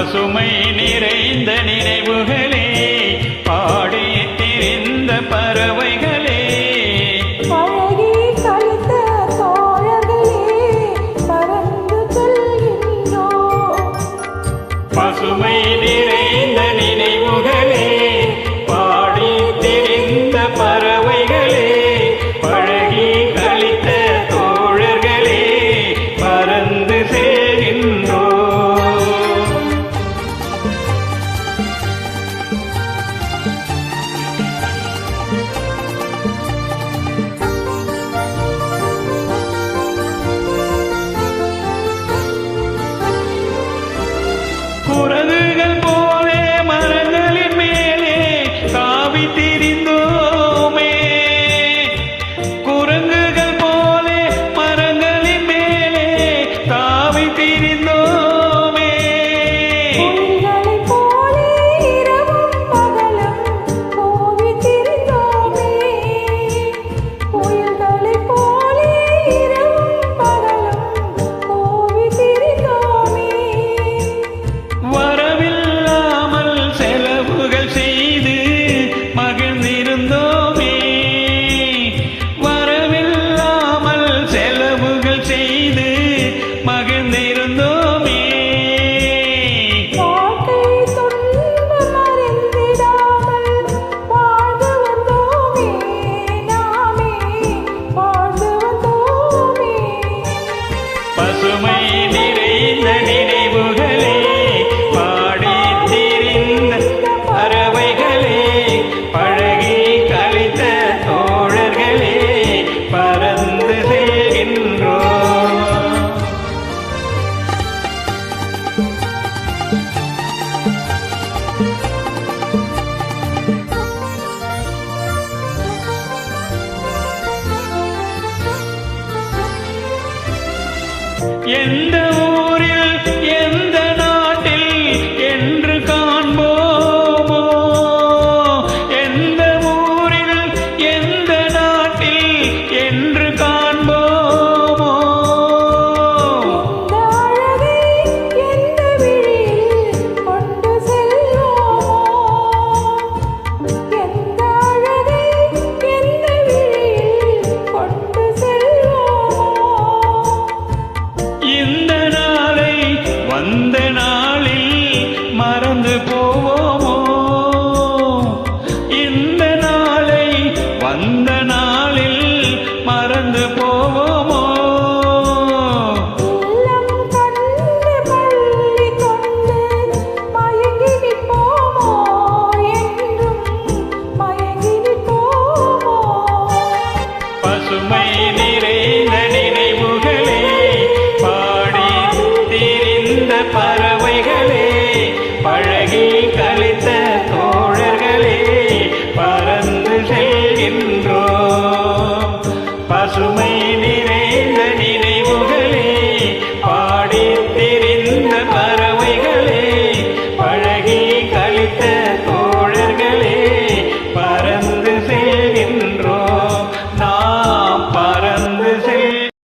பசுமை நிறைந்த நினைவுகளே, பாடி திரிந்த பறவைகளே, பழகி கழித்த தோழர்களே, பறந்து செல்கின்றோம். பசுமை நிறைந்த நினைவுகளே, பாடி திரிந்த பறவைகளே, பழகி கழித்த தோழர்களே, பறந்து செல்கின்றோம். குரங்குகள் போலே மரங்களின் மேலே தாவி திரிந்தோமே, குரங்குகள் போலே மரங்களின் மேலே தாவி திரிந்தோமே. புலிகளைப் போலே இரவும் பகலும் கூவி திரிந்தோமே, புயல்களைப் போலே இரவும் பகலும் கூவி திரிந்தோமே. வரவில்லாமல் செலவுகள் செய்து மகிழ்ந்திருந்தோமே, வரவில்லாமல் செலவுகள் செய்து மகிழ்ந்திருந்தோமே. வாழ்க்கை துன்பம் அறிந்திடாமல் வாழ்ந்து வந்தோமே, நாமே வாழ்ந்து வந்தோமே. பசுமை நிறைந்த நினைவுகளே, பாடி திரிந்த பறவைகளே, பழகி கழித்த தோழர்களே, பறந்து செல்கின்றோம். எந்த ஊரில் எந்த நாட்டில் என்று காண்போமோ, எந்த ஊரில் எந்த நாட்டில் என்று காண்போமோ. இந்த அழகை எந்த விழியில் கொண்டு செல்வோமோ, எந்த அழகை எந்த விழியில் கொண்டு செல்வோமோ. இந்த நாளை வந்த நாளில் மறந்து போவோமோ, இந்த நாளை வந்த நாளில் மறந்து போவோமோ. இல்லம் கண்டு பள்ளி கொண்டு மயங்கி நிற்போமோ, என்றும் மயங்கி நிற்போமோ. பசுமை நிறைந்த நினைவுகளே, பாடி திரிந்த பறவைகளே,